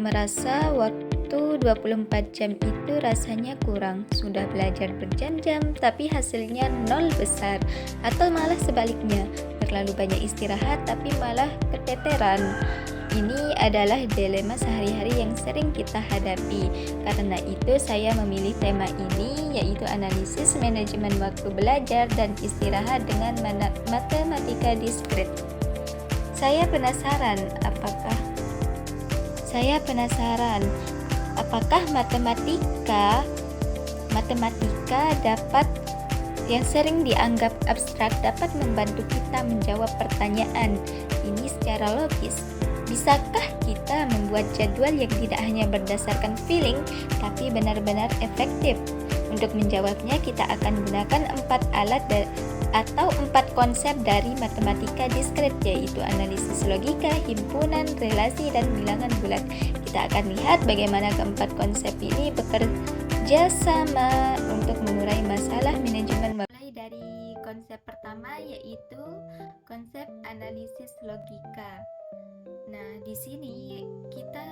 merasa waktu 24 jam itu rasanya kurang. Sudah belajar berjam-jam tapi hasilnya nol besar. Atau malah sebaliknya, terlalu banyak istirahat tapi malah keteteran. Ini adalah dilema sehari-hari yang sering kita hadapi. Karena itu saya memilih tema ini, yaitu analisis manajemen waktu belajar dan istirahat dengan matematika diskrit. Saya penasaran apakah matematika dapat yang sering dianggap abstrak dapat membantu kita menjawab pertanyaan ini secara logis. Bisakah kita membuat jadwal yang tidak hanya berdasarkan feeling, tapi benar-benar efektif? Untuk menjawabnya, kita akan gunakan 4 alat atau 4 konsep dari matematika diskrit, yaitu analisis logika, himpunan, relasi, dan bilangan bulat. Kita akan lihat bagaimana keempat konsep ini bekerja sama untuk mengurai masalah manajemen. Mulai dari konsep pertama, yaitu konsep analisis logika. Nah, di sini kita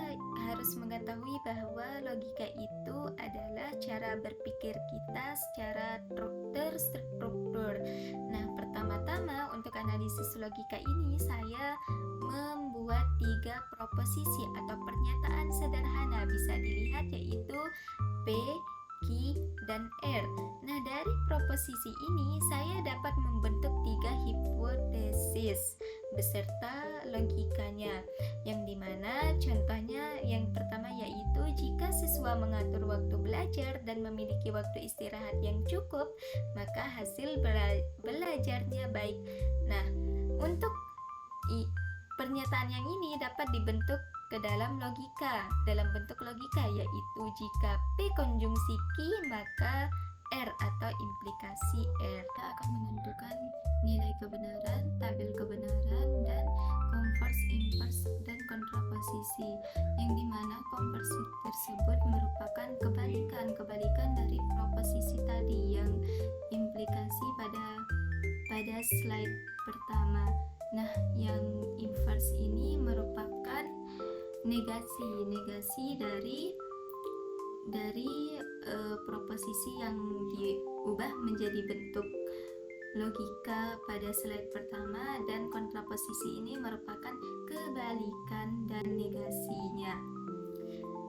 harus mengetahui bahwa logika itu adalah cara berpikir kita secara terstruktur. Nah, pertama-tama untuk analisis logika ini saya membuat 3 proposisi atau pernyataan sederhana, bisa dilihat yaitu P, Q, dan R. Nah, dari proposisi ini saya dapat membentuk 3 hipotesis beserta logikanya, yang dimana contohnya yang pertama yaitu jika siswa mengatur waktu belajar dan memiliki waktu istirahat yang cukup, maka hasil belajarnya baik. Nah, untuk pernyataan yang ini dapat dibentuk ke dalam bentuk logika, yaitu jika P konjungsi Q, maka R atau implikasi R. Kita akan menentukan nilai kebenaran, tabel kebenaran, dan konvers, invers, dan kontraposisi, yang dimana konvers tersebut merupakan kebalikan dari proposisi tadi yang implikasi pada slide pertama. Nah, yang invers ini merupakan negasi dari proposisi yang diubah menjadi bentuk logika pada slide pertama, dan kontraposisi ini merupakan kebalikan dan negasinya.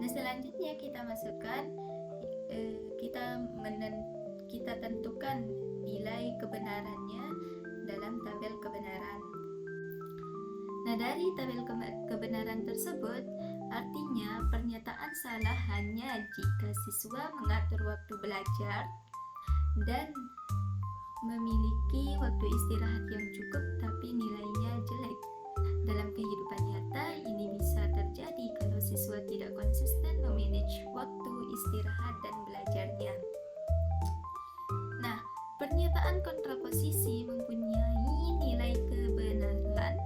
Nah, selanjutnya kita masukkan kita tentukan nilai kebenarannya dalam tabel kebenaran. Nah, dari tabel kebenaran tersebut, artinya pernyataan salah hanya jika siswa mengatur waktu belajar dan memiliki waktu istirahat yang cukup tapi nilainya jelek. Dalam kehidupan nyata, ini bisa terjadi kalau siswa tidak konsisten memanage waktu istirahat dan belajarnya. Nah, pernyataan kontraposisi mempunyai nilai kebenaran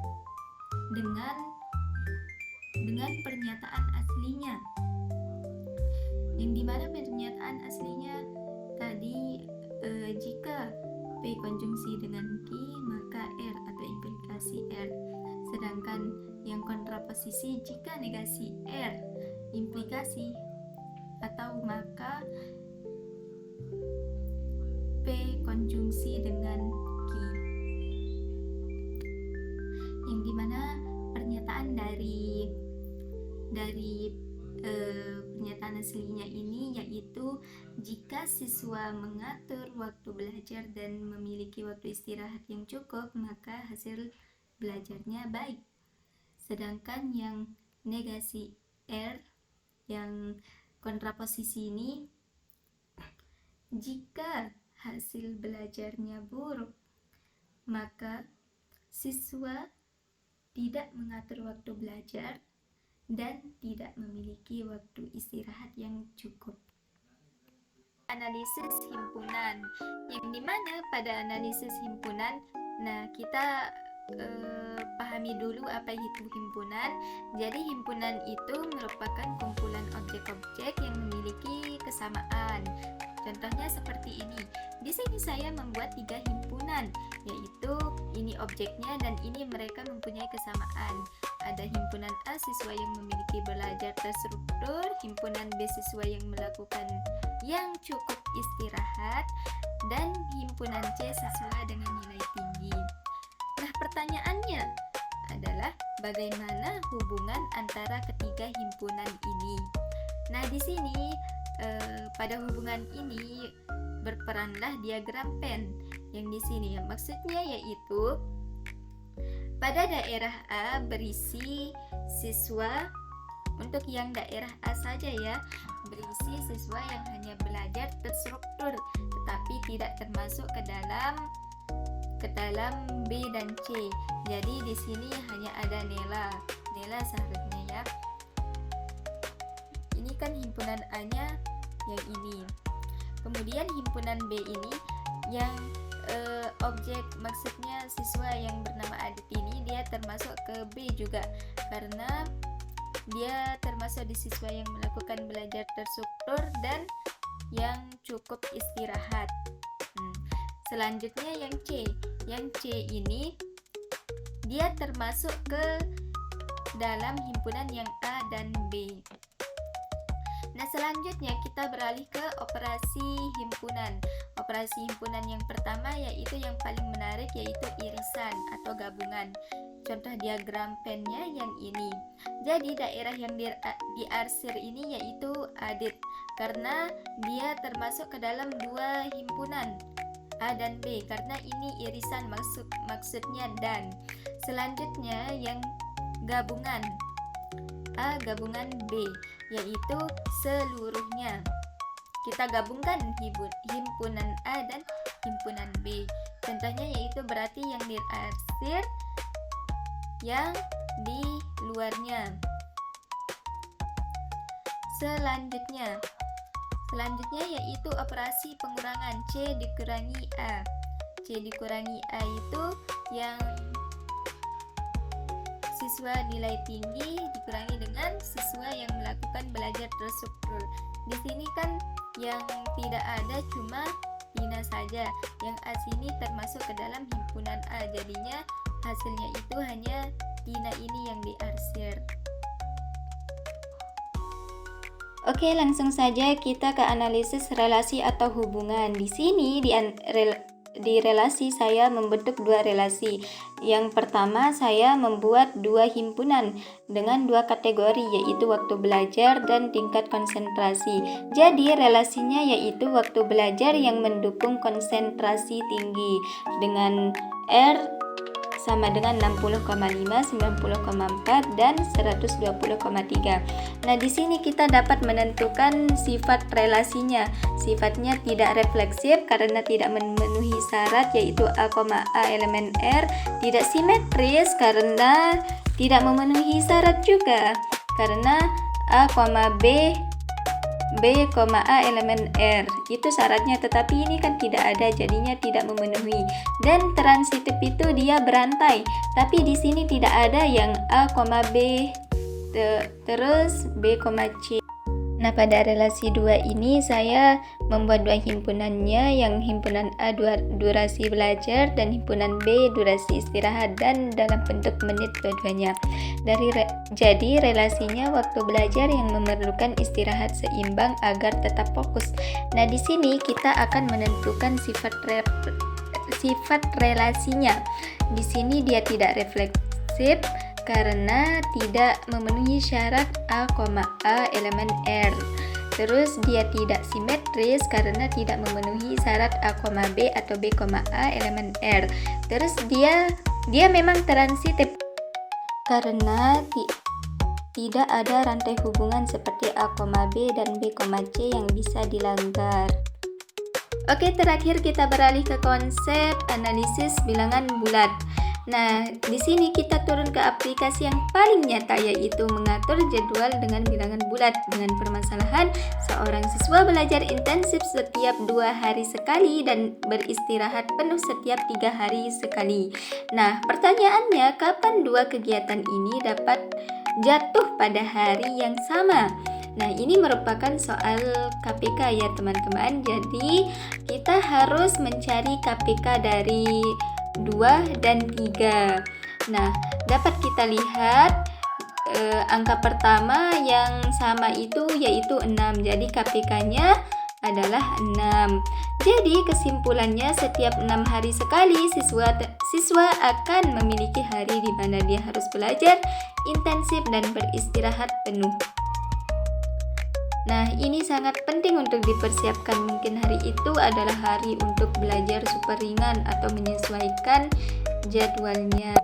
dengan pernyataan aslinya, yang dimana pernyataan aslinya tadi jika P konjungsi dengan Q, maka R atau implikasi R. Sedangkan yang kontraposisi jika negasi R implikasi atau maka P konjungsi dengan Q, yang dimana pernyataan dari pernyataan aslinya ini yaitu jika siswa mengatur waktu belajar dan memiliki waktu istirahat yang cukup, maka hasil belajarnya baik. Sedangkan yang negasi R, yang kontraposisi ini, jika hasil belajarnya buruk, maka siswa tidak mengatur waktu belajar dan tidak memiliki waktu istirahat yang cukup. Analisis himpunan, yang dimana pada analisis himpunan, nah kita pahami dulu apa itu himpunan. Jadi himpunan itu merupakan kumpulan objek-objek yang memiliki kesamaan. Contohnya seperti ini. Di sini saya membuat 3 himpunan, yaitu ini objeknya dan ini mereka mempunyai kesamaan. Ada himpunan A siswa yang memiliki belajar terstruktur, himpunan B siswa yang melakukan yang cukup istirahat, dan himpunan C siswa dengan nilai tinggi. Nah, pertanyaannya adalah bagaimana hubungan antara ketiga himpunan ini? Nah, di sini pada hubungan ini berperanlah diagram Venn yang di sini. Maksudnya yaitu pada daerah A berisi siswa, untuk yang daerah A saja ya, berisi siswa yang hanya belajar terstruktur tetapi tidak termasuk ke dalam B dan C. Jadi di sini hanya ada Nela seharusnya ya. Ini kan himpunan A-nya yang ini. Kemudian himpunan B ini yang objek, maksudnya siswa yang bernama Adit ini dia termasuk ke B juga karena dia termasuk di siswa yang melakukan belajar terstruktur dan yang cukup istirahat. Selanjutnya yang C. Yang C ini dia termasuk ke dalam himpunan yang A dan B. Nah, selanjutnya kita beralih ke operasi himpunan. Operasi himpunan yang pertama yaitu yang paling menarik yaitu irisan atau gabungan. Contoh diagram Venn-nya yang ini. Jadi daerah yang diarsir ini yaitu Adit karena dia termasuk ke dalam dua himpunan A dan B karena ini irisan maksudnya dan. Selanjutnya yang gabungan A gabungan B yaitu seluruhnya. Kita gabungkan himpunan A dan himpunan B. Contohnya yaitu berarti yang diarsir yang di luarnya. Selanjutnya yaitu operasi pengurangan C dikurangi A. C dikurangi A itu yang siswa nilai tinggi dikurangi dengan siswa yang melakukan belajar terstruktur. Di sini kan yang tidak ada cuma Tina saja. Yang A sini termasuk ke dalam himpunan A. Jadinya hasilnya itu hanya Tina ini yang diarsir. Oke, langsung saja kita ke analisis relasi atau hubungan. Di sini di relasi saya membentuk dua relasi. Yang pertama saya membuat dua himpunan dengan dua kategori yaitu waktu belajar dan tingkat konsentrasi. Jadi relasinya yaitu waktu belajar yang mendukung konsentrasi tinggi dengan R sama dengan 60,5, 90,4 dan 120,3. Nah, di sini kita dapat menentukan sifat relasinya. Sifatnya tidak refleksif karena tidak memenuhi syarat yaitu A, A elemen R, tidak simetris karena tidak memenuhi syarat juga karena A, B, A elemen R itu syaratnya, tetapi ini kan tidak ada jadinya tidak memenuhi. Dan transitif itu dia berantai, tapi di sini tidak ada yang A, B terus B, C. Nah, pada relasi dua ini saya membuat dua himpunannya, yang himpunan A durasi belajar dan himpunan B durasi istirahat dan dalam bentuk menit dua-duanya. Jadi relasinya waktu belajar yang memerlukan istirahat seimbang agar tetap fokus. Nah, di sini kita akan menentukan sifat relasinya. Di sini dia tidak refleksif karena tidak memenuhi syarat A, elemen R. Terus dia tidak simetris karena tidak memenuhi syarat A, B atau B, A elemen R. Terus dia memang transitif karena tidak ada rantai hubungan seperti A, B dan B, C yang bisa dilanggar. Oke, terakhir kita beralih ke konsep analisis bilangan bulat. Nah, di sini kita turun ke aplikasi yang paling nyata yaitu mengatur jadwal dengan bilangan bulat dengan permasalahan seorang siswa belajar intensif setiap 2 hari sekali dan beristirahat penuh setiap 3 hari sekali. Nah, pertanyaannya kapan dua kegiatan ini dapat jatuh pada hari yang sama? Nah, ini merupakan soal KPK ya teman-teman. Jadi, kita harus mencari KPK dari 2, dan 3. Nah, dapat kita lihat angka pertama yang sama itu yaitu 6. Jadi KPK-nya adalah 6. Jadi kesimpulannya setiap 6 hari sekali siswa akan memiliki hari di mana dia harus belajar intensif dan beristirahat penuh. Nah, ini sangat penting untuk dipersiapkan. Mungkin hari itu adalah hari untuk belajar super ringan atau menyesuaikan jadwalnya.